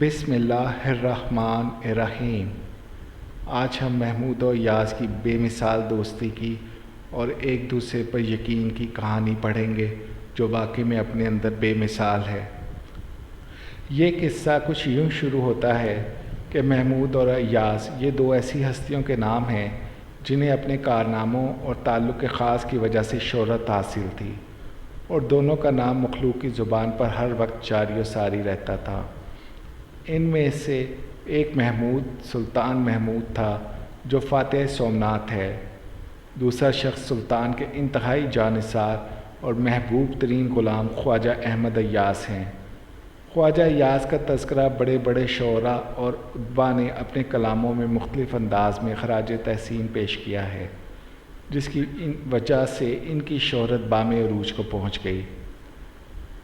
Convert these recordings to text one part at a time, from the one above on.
بسم اللہ الرحمن الرحیم۔ آج ہم محمود اور یاز کی بے مثال دوستی کی اور ایک دوسرے پر یقین کی کہانی پڑھیں گے جو واقعی میں اپنے اندر بے مثال ہے۔ یہ قصہ کچھ یوں شروع ہوتا ہے کہ محمود اور یاز یہ دو ایسی ہستیوں کے نام ہیں جنہیں اپنے کارناموں اور تعلق خاص کی وجہ سے شہرت حاصل تھی، اور دونوں کا نام مخلوق کی زبان پر ہر وقت جاری و ساری رہتا تھا۔ ان میں سے ایک محمود سلطان محمود تھا جو فاتح سومنات ہے۔ دوسرا شخص سلطان کے انتہائی جانثار اور محبوب ترین غلام خواجہ احمد ایاز ہیں۔ خواجہ ایاز کا تذکرہ بڑے بڑے شعراء اور ادبا نے اپنے کلاموں میں مختلف انداز میں خراج تحسین پیش کیا ہے، جس کی وجہ سے ان کی شہرت بام عروج کو پہنچ گئی۔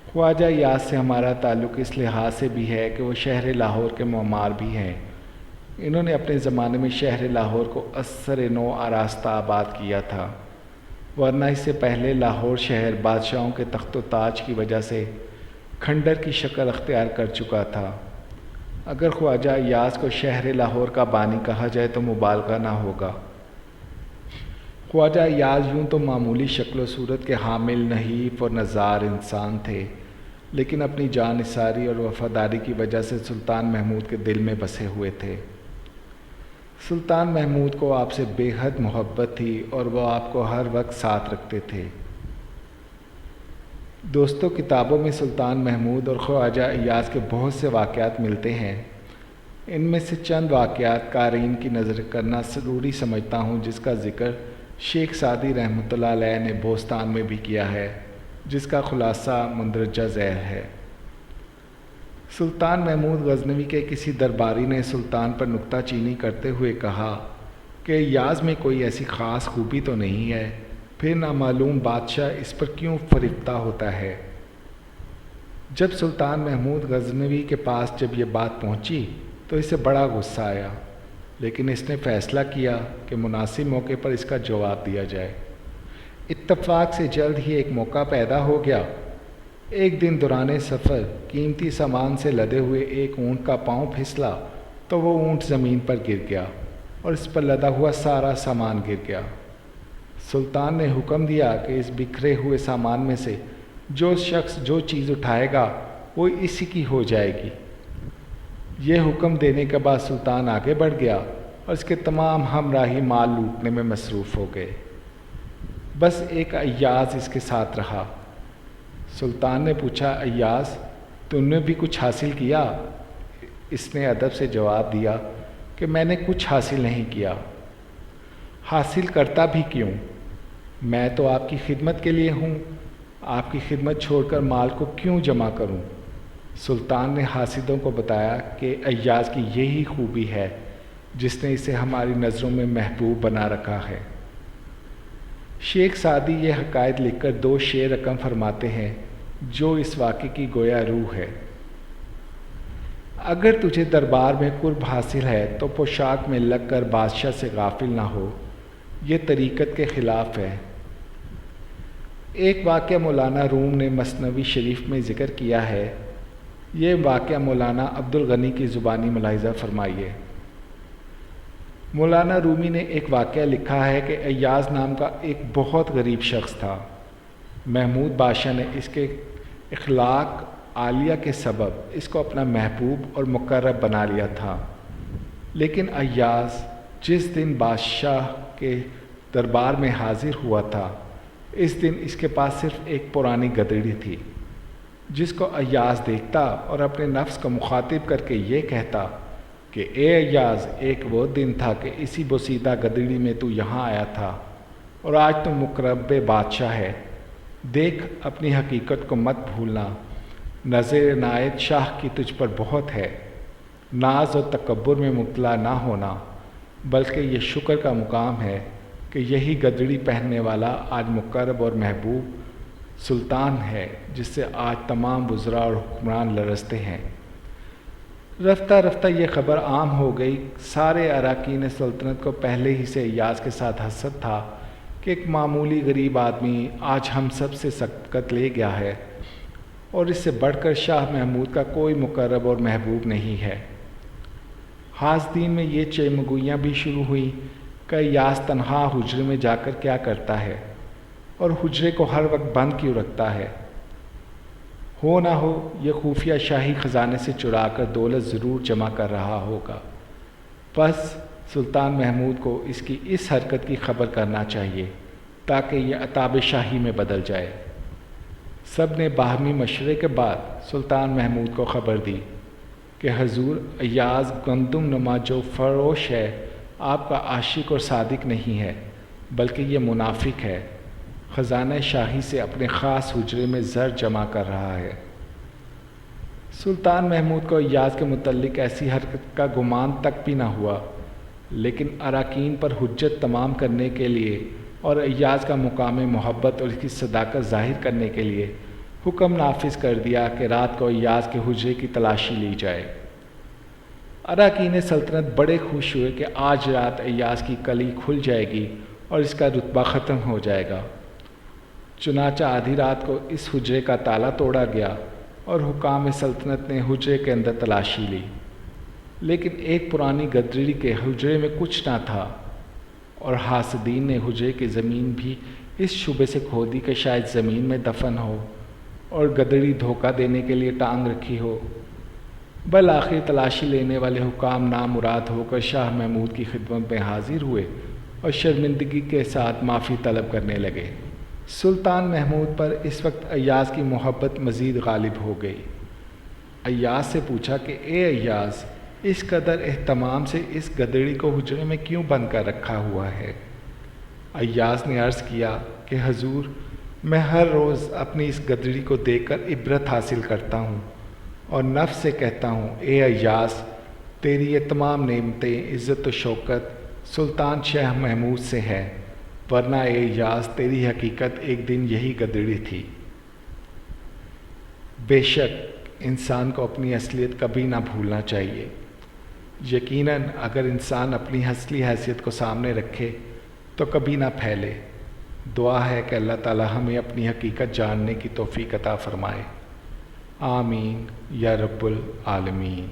خواجہ ایاز سے ہمارا تعلق اس لحاظ سے بھی ہے کہ وہ شہر لاہور کے معمار بھی ہیں۔ انہوں نے اپنے زمانے میں شہر لاہور کو اثر نو آراستہ آباد کیا تھا، ورنہ اس سے پہلے لاہور شہر بادشاہوں کے تخت و تاج کی وجہ سے کھنڈر کی شکل اختیار کر چکا تھا۔ اگر خواجہ ایاز کو شہر لاہور کا بانی کہا جائے تو مبالغہ نہ ہوگا۔ خواجہ ایاز یوں تو معمولی شکل و صورت کے حامل نحیف اور نزار انسان تھے، لیکن اپنی جان نثاری اور وفاداری کی وجہ سے سلطان محمود کے دل میں بسے ہوئے تھے۔ سلطان محمود کو آپ سے بے حد محبت تھی اور وہ آپ کو ہر وقت ساتھ رکھتے تھے۔ دوستوں، کتابوں میں سلطان محمود اور خواجہ ایاز کے بہت سے واقعات ملتے ہیں۔ ان میں سے چند واقعات قارئین کی نظر کرنا ضروری سمجھتا ہوں، جس کا ذکر شیخ سعدی رحمۃ اللہ علیہ نے بوستان میں بھی کیا ہے، جس کا خلاصہ مندرجہ ذیل ہے۔ سلطان محمود غزنوی کے کسی درباری نے سلطان پر نکتہ چینی کرتے ہوئے کہا کہ ایاز میں کوئی ایسی خاص خوبی تو نہیں ہے، پھر نامعلوم بادشاہ اس پر کیوں فریفتہ ہوتا ہے۔ جب سلطان محمود غزنوی کے پاس جب یہ بات پہنچی تو اسے بڑا غصہ آیا، لیکن اس نے فیصلہ کیا کہ مناسب موقع پر اس کا جواب دیا جائے۔ اتفاق سے جلد ہی ایک موقع پیدا ہو گیا۔ ایک دن دوران سفر قیمتی سامان سے لدے ہوئے ایک اونٹ کا پاؤں پھسلا تو وہ اونٹ زمین پر گر گیا اور اس پر لدا ہوا سارا سامان گر گیا۔ سلطان نے حکم دیا کہ اس بکھرے ہوئے سامان میں سے جو شخص جو چیز اٹھائے گا وہ اسی کی ہو جائے گی۔ یہ حکم دینے کے بعد سلطان آگے بڑھ گیا اور اس کے تمام ہمراہی مال لوٹنے میں مصروف ہو گئے۔ بس ایک ایاز اس کے ساتھ رہا۔ سلطان نے پوچھا، ایاز تم نے بھی کچھ حاصل کیا؟ اس نے ادب سے جواب دیا کہ میں نے کچھ حاصل نہیں کیا۔ حاصل کرتا بھی کیوں؟ میں تو آپ کی خدمت کے لیے ہوں، آپ کی خدمت چھوڑ کر مال کو کیوں جمع کروں؟ سلطان نے حاسدوں کو بتایا کہ ایاز کی یہی خوبی ہے جس نے اسے ہماری نظروں میں محبوب بنا رکھا ہے۔ شیخ سعدی یہ حقائق لکھ کر دو شعر رقم فرماتے ہیں جو اس واقعے کی گویا روح ہے۔ اگر تجھے دربار میں قرب حاصل ہے تو پوشاک میں لگ کر بادشاہ سے غافل نہ ہو، یہ طریقت کے خلاف ہے۔ ایک واقعہ مولانا روم نے مثنوی شریف میں ذکر کیا ہے، یہ واقعہ مولانا عبدالغنی کی زبانی ملاحظہ فرمائیے۔ مولانا رومی نے ایک واقعہ لکھا ہے کہ ایاز نام کا ایک بہت غریب شخص تھا۔ محمود بادشاہ نے اس کے اخلاق عالیہ کے سبب اس کو اپنا محبوب اور مقرب بنا لیا تھا، لیکن ایاز جس دن بادشاہ کے دربار میں حاضر ہوا تھا، اس دن اس کے پاس صرف ایک پرانی گدڑی تھی، جس کو ایاز دیکھتا اور اپنے نفس کو مخاطب کر کے یہ کہتا کہ اے ایاز، ایک وہ دن تھا کہ اسی بوسیدہ گدڑی میں تو یہاں آیا تھا اور آج تو مقرب بادشاہ ہے۔ دیکھ، اپنی حقیقت کو مت بھولنا، نظر عنایت شاہ کی تجھ پر بہت ہے۔ ناز و تکبر میں مبتلا نہ ہونا، بلکہ یہ شکر کا مقام ہے کہ یہی گدڑی پہننے والا آج مقرب اور محبوب سلطان ہے، جس سے آج تمام وزراء اور حکمران لرزتے ہیں۔ رفتہ رفتہ یہ خبر عام ہو گئی۔ سارے اراکین سلطنت کو پہلے ہی سے ایاز کے ساتھ حسد تھا کہ ایک معمولی غریب آدمی آج ہم سب سے سبقت لے گیا ہے اور اس سے بڑھ کر شاہ محمود کا کوئی مقرب اور محبوب نہیں ہے۔ حاسدین میں یہ چیمگوئیاں بھی شروع ہوئیں کہ ایاز تنہا حجرے میں جا کر کیا کرتا ہے اور حجرے کو ہر وقت بند کیوں رکھتا ہے۔ ہو نہ ہو یہ خفیہ شاہی خزانے سے چرا کر دولت ضرور جمع کر رہا ہوگا۔ بس سلطان محمود کو اس کی اس حرکت کی خبر کرنا چاہیے تاکہ یہ عتاب شاہی میں بدل جائے۔ سب نے باہمی مشورے کے بعد سلطان محمود کو خبر دی کہ حضور، ایاز گندم نما جو فروش ہے آپ کا عاشق اور صادق نہیں ہے بلکہ یہ منافق ہے، خزانہ شاہی سے اپنے خاص حجرے میں زر جمع کر رہا ہے۔ سلطان محمود کو ایاز کے متعلق ایسی حرکت کا گمان تک بھی نہ ہوا، لیکن اراکین پر حجت تمام کرنے کے لیے اور ایاز کا مقام محبت اور اس کی صداقت ظاہر کرنے کے لیے حکم نافذ کر دیا کہ رات کو ایاز کے حجرے کی تلاشی لی جائے۔ اراکین سلطنت بڑے خوش ہوئے کہ آج رات ایاز کی کلی کھل جائے گی اور اس کا رتبہ ختم ہو جائے گا۔ چنانچہ آدھی رات کو اس حجرے کا تالا توڑا گیا اور حکام سلطنت نے حجرے کے اندر تلاشی لی، لیکن ایک پرانی گدڑی کے حجرے میں کچھ نہ تھا، اور حاسدین نے حجرے کی زمین بھی اس شبے سے کھودی کہ شاید زمین میں دفن ہو اور گدڑی دھوکہ دینے کے لیے ٹانگ رکھی ہو۔ بالآخر تلاشی لینے والے حکام نامراد ہو کر شاہ محمود کی خدمت میں حاضر ہوئے اور شرمندگی کے ساتھ معافی طلب کرنے لگے۔ سلطان محمود پر اس وقت ایاز کی محبت مزید غالب ہو گئی۔ ایاز سے پوچھا کہ اے ایاز، اس قدر اہتمام سے اس گدڑی کو حجرے میں کیوں بند کر رکھا ہوا ہے؟ ایاز نے عرض کیا کہ حضور، میں ہر روز اپنی اس گدڑی کو دیکھ کر عبرت حاصل کرتا ہوں اور نفس سے کہتا ہوں، اے ایاز، تیری یہ تمام نعمتیں، عزت و شوکت سلطان شاہ محمود سے ہے، ورنہ اے ایاز تیری حقیقت ایک دن یہی گدڑی تھی۔ بے شک انسان کو اپنی اصلیت کبھی نہ بھولنا چاہیے۔ یقیناً اگر انسان اپنی اصلی حیثیت کو سامنے رکھے تو کبھی نہ پھیلے۔ دعا ہے کہ اللہ تعالی ہمیں اپنی حقیقت جاننے کی توفیق عطا فرمائے۔ آمین یا رب العالمین۔